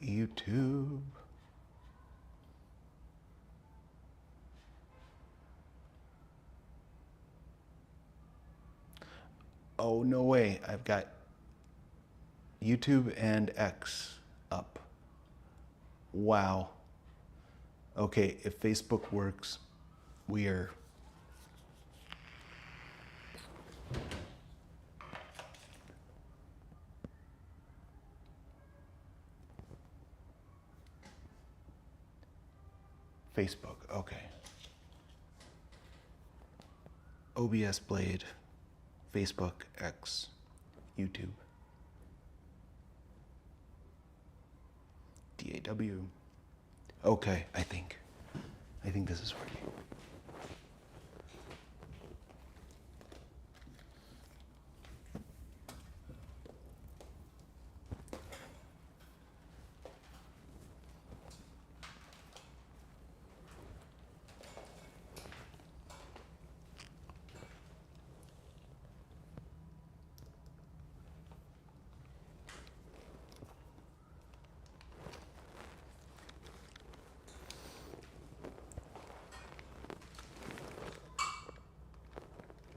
YouTube. Oh, no way. I've got YouTube and X up. Wow. Okay, if Facebook works, we are... Facebook, okay. OBS Blade, Facebook, X, YouTube. DAW. Okay, I think this is working.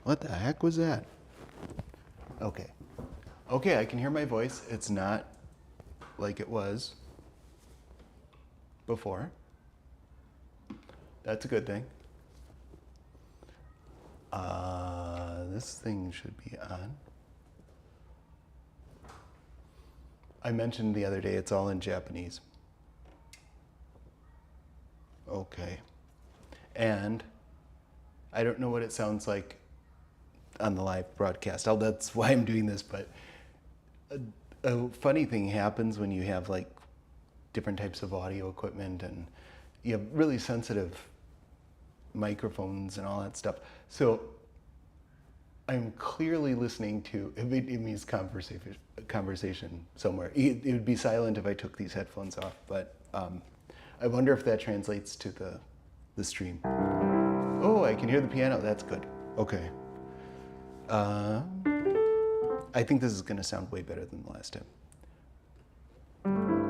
What the heck was that? Okay. Okay, I can hear my voice. It's not like it was before. That's a good thing. This thing should be on. I mentioned the other day it's all in Japanese. Okay. And I don't know what it sounds like on the live broadcast. That's why I'm doing this, but a funny thing happens when you have like different types of audio equipment and you have really sensitive microphones and all that stuff. So I'm clearly listening to a Vietnamese conversation somewhere. It would be silent if I took these headphones off, but I wonder if that translates to the stream. Oh, I can hear the piano. That's good. Okay. I think this is going to sound way better than the last time.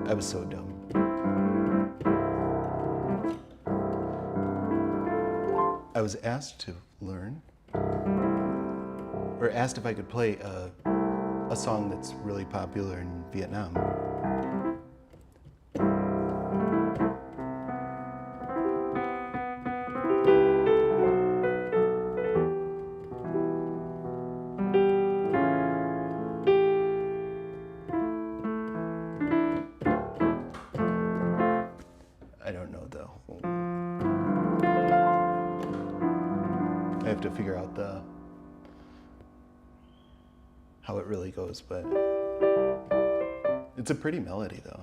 I was so dumb. I was asked to learn, or asked if I could play a song that's really popular in Vietnam. I don't know the whole... I have to figure out how it really goes, but it's a pretty melody though.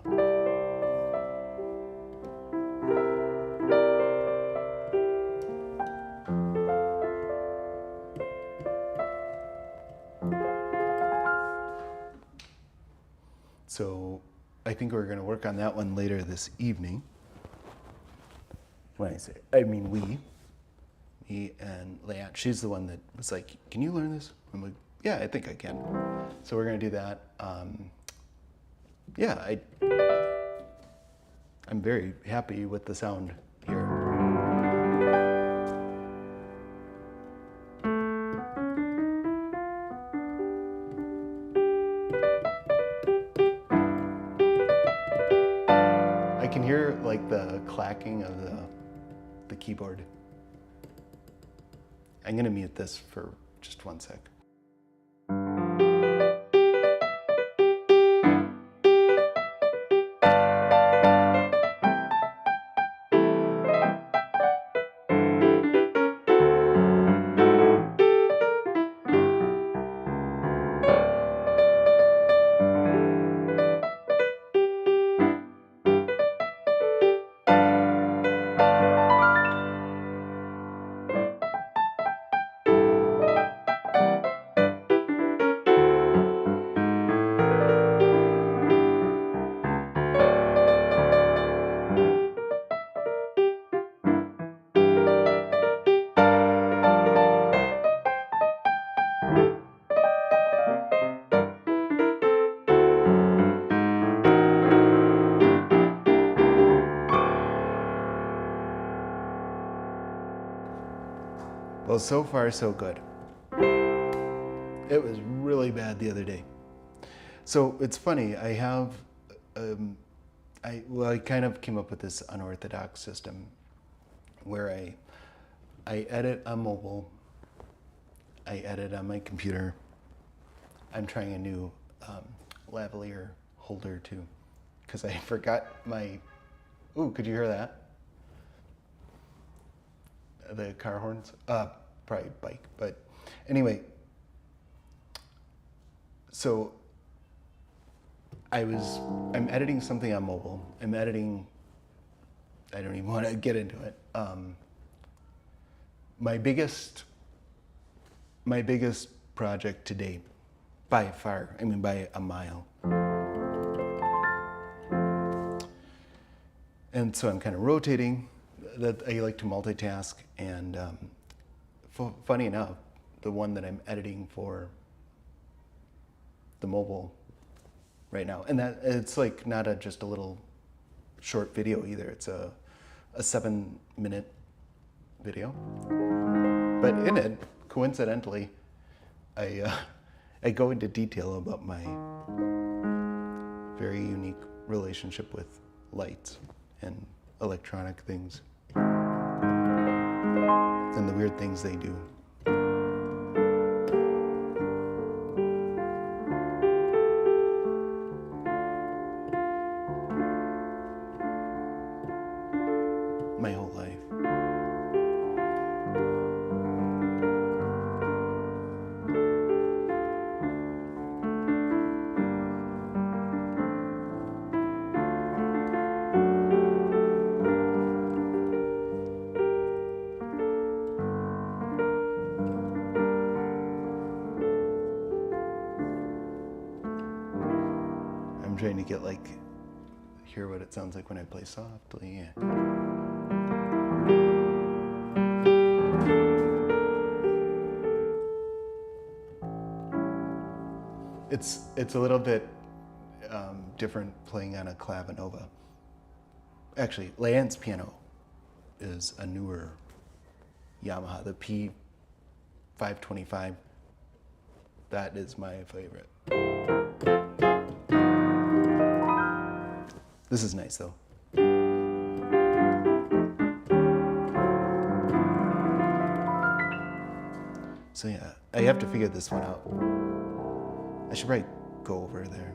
So I think we're going to work on that one later this evening. When I say, I mean me and Leanne. She's the one that was like, can you learn this? I'm like, yeah, I think I can. So we're going to do that. Yeah, I'm very happy with the sound here. I can hear like the clacking of the keyboard. I'm going to mute this for just 1 sec. Well, so far so good. It was really bad the other day. So it's funny, I have, I kind of came up with this unorthodox system where I edit on mobile, I edit on my computer. I'm trying a new lavalier holder too, because I forgot my, ooh, could you hear that? The car horns? Probably bike, but anyway. So I'm editing something on mobile. I'm editing, I don't even want to get into it. My biggest project to date, by far, I mean by a mile. And so I'm kind of rotating. That I like to multitask, and funny enough, the one that I'm editing for the mobile right now, and that it's like not just a little short video either. It's a 7-minute video, but in it, coincidentally, I go into detail about my very unique relationship with lights and electronic things and the weird things they do. My whole life. I'm trying to get hear what it sounds like when I play softly. It's a little bit different playing on a clavinova. Actually, Leanne's piano is a newer Yamaha, the P525. That is my favorite. This is nice though. So yeah, I have to figure this one out. I should probably go over there.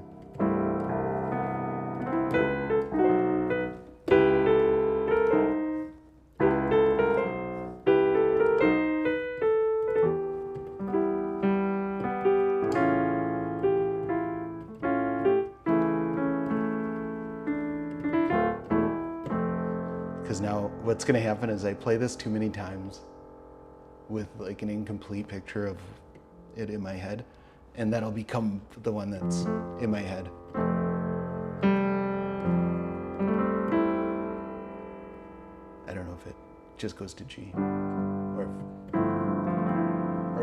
Because now what's going to happen is I play this too many times with like an incomplete picture of it in my head, and that'll become the one that's in my head. I don't know if it just goes to G, or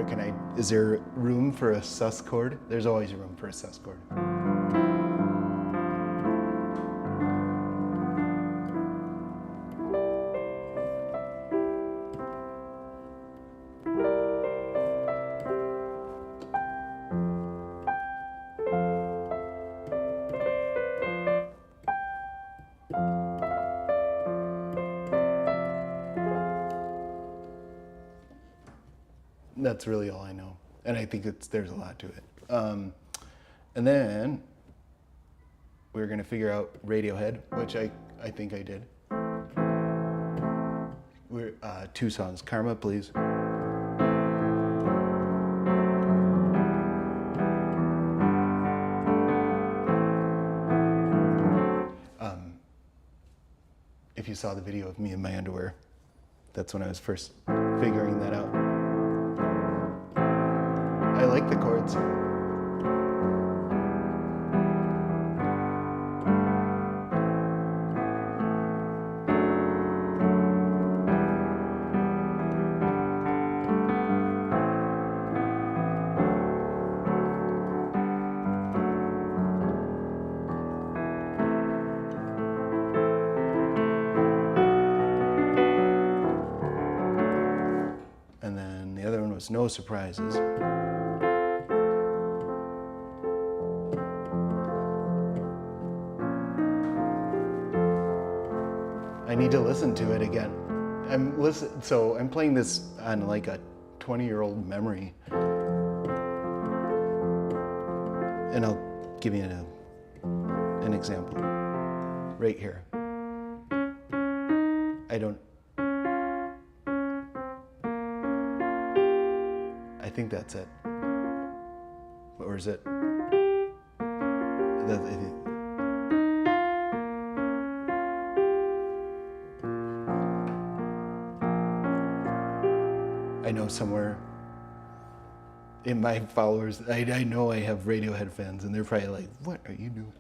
can I, is there room for a sus chord? There's always room for a sus chord. That's really all I know, and I think there's a lot to it. And then we're gonna figure out Radiohead, which I think I did. We're 2 songs. Karma, please. If you saw the video of me in my underwear, that's when I was first figuring that out. I like the chords. And then was no surprises. I need to listen to it again. So I'm playing this on like a 20-year-old memory. And I'll give you an example. Right here. I think that's it. Or is it? I know somewhere in my followers, I know I have Radiohead fans, and they're probably like, what are you doing?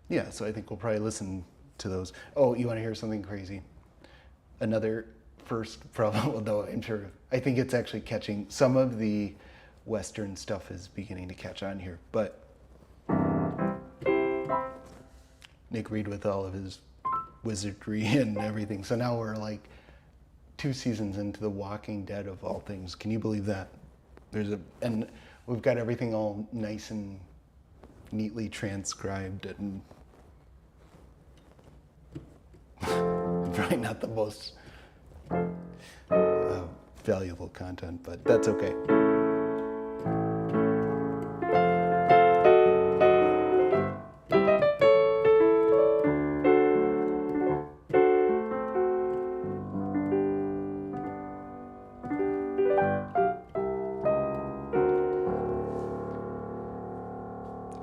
Yeah, so I think we'll probably listen to those. Oh, you want to hear something crazy? Another first problem, although I think it's actually catching, some of the Western stuff is beginning to catch on here, but Nick Reid with all of his wizardry and everything. So now we're like 2 seasons into The Walking Dead of all things. Can you believe that? And we've got everything all nice and neatly transcribed and probably not the most valuable content, but that's okay.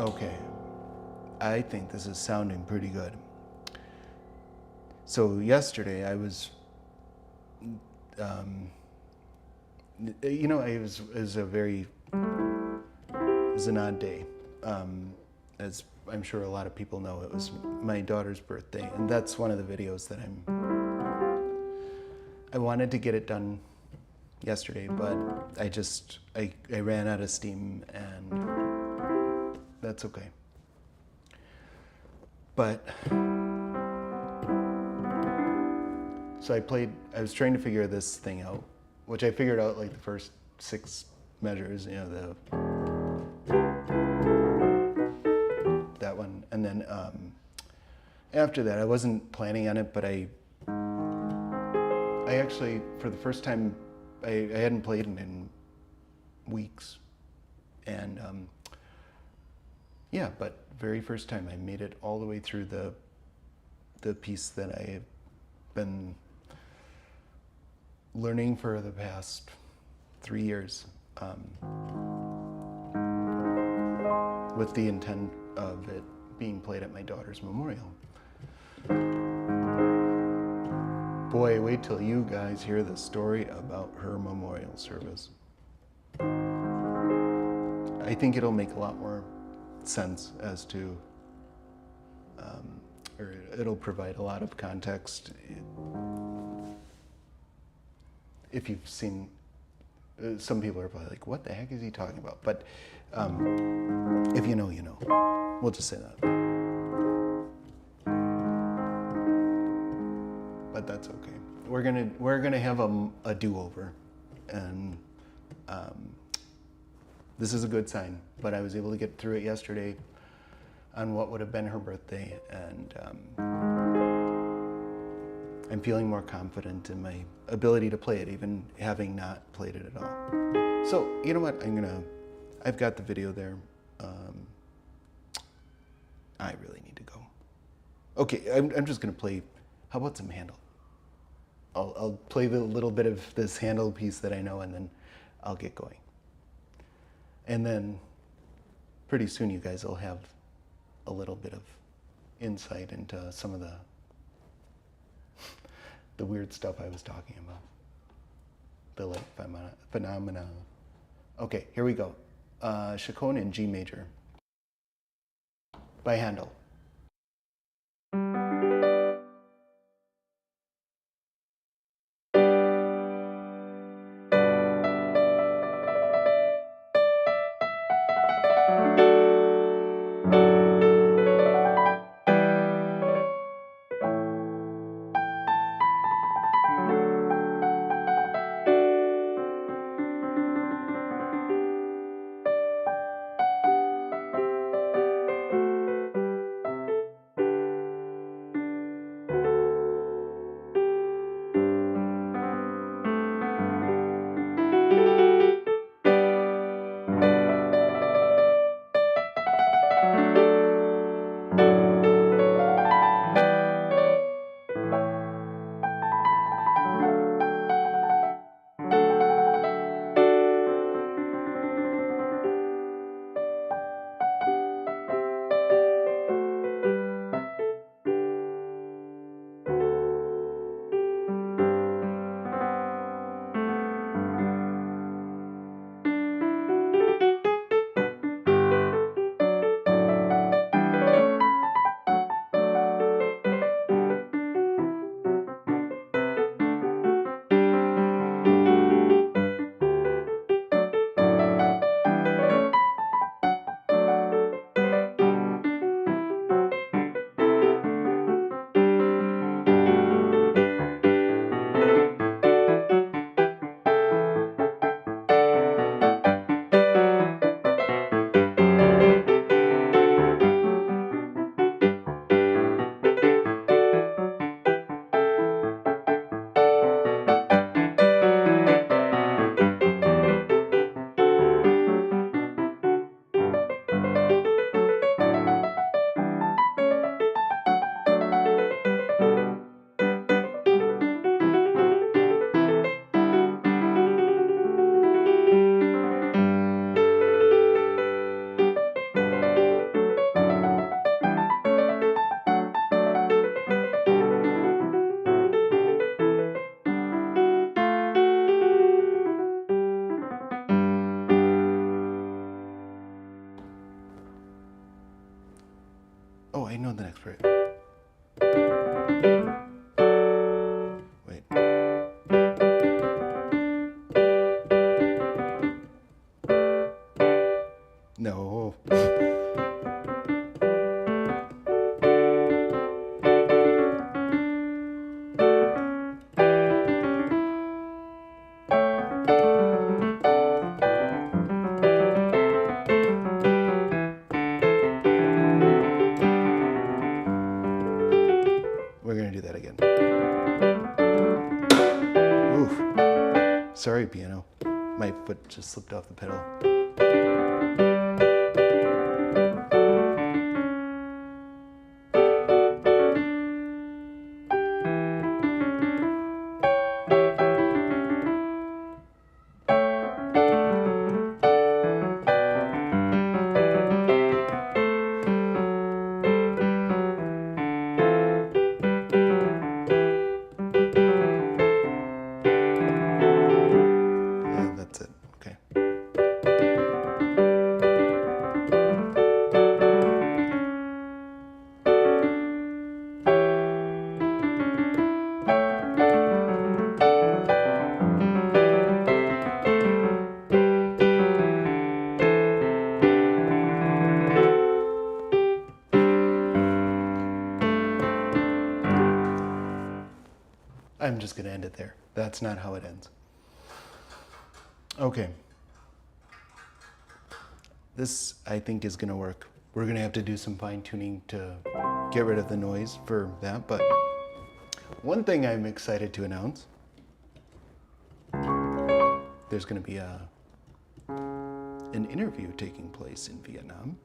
Okay, I think this is sounding pretty good. So yesterday I was, it was an odd day. As I'm sure a lot of people know, it was my daughter's birthday, and that's one of the videos that I wanted to get it done yesterday, but I ran out of steam, and that's okay. But so I was trying to figure this thing out, which I figured out like the first 6 measures, that one. And then after that, I wasn't planning on it, but I actually, for the first time, I hadn't played it in weeks. And but very first time I made it all the way through the piece that I have been learning for the past 3 years, with the intent of it being played at my daughter's memorial. Boy, wait till you guys hear the story about her memorial service. I think it'll make a lot more sense as to, or it'll provide a lot of context. If you've seen, some people are probably like, what the heck is he talking about? But if you know, you know. We'll just say that. But that's okay. We're gonna have a do-over, and this is a good sign. But I was able to get through it yesterday on what would have been her birthday, and I'm feeling more confident in my ability to play it, even having not played it at all. So, you know what? I've got the video there. I really need to go. Okay, I'm just gonna play, how about some Handel? I'll play the little bit of this Handel piece that I know, and then I'll get going. And then pretty soon you guys will have a little bit of insight into some of the weird stuff I was talking about. The like phenomena. Okay, here we go. Chaconne in G major by Handel. Oh, I know the next part. Wait. No. We're gonna do that again. Oof. Sorry, piano. My foot just slipped off the pedal. Yeah, that's it. Okay. I'm just gonna end it there. That's not how it ends. Okay. This, I think, is gonna work. We're gonna have to do some fine tuning to get rid of the noise for that, but One thing I'm excited to announce, there's going to be an interview taking place in Vietnam.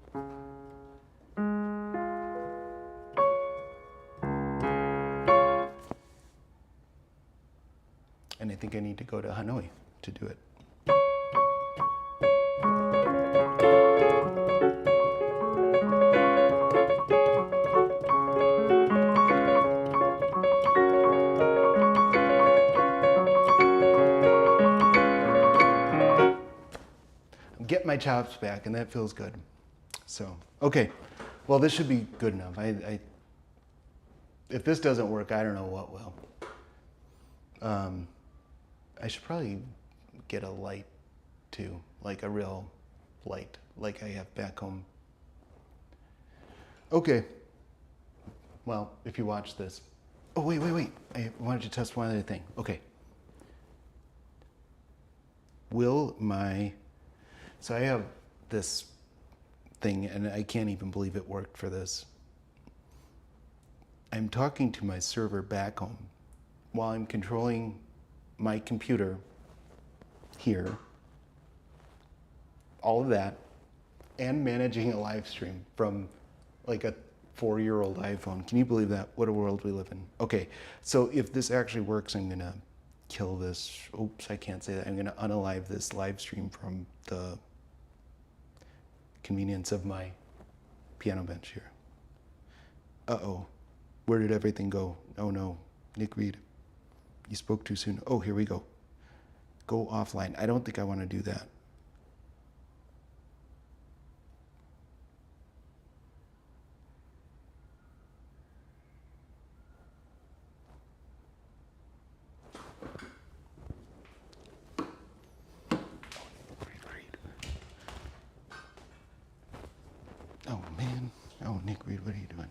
And I think I need to go to Hanoi to do it. I'm getting my chops back, and that feels good. So, okay. Well, this should be good enough. If this doesn't work, I don't know what will. I should probably get a light too, like a real light, like I have back home. Okay. Well, if you watch this. Oh, wait. I wanted to test one other thing. Okay. So I have this thing, and I can't even believe it worked for this. I'm talking to my server back home while I'm controlling my computer here, all of that, and managing a live stream from like a 4-year-old iPhone. Can you believe that? What a world we live in. Okay, so if this actually works, I'm gonna kill this. Oops, I can't say that. I'm gonna unalive this live stream from the convenience of my piano bench here. Uh-oh, where did everything go? Oh no, Nick Reid, you spoke too soon. Oh, here we go. Go offline. I don't think I want to do that. Oh man. Oh, Nick Reid, what are you doing?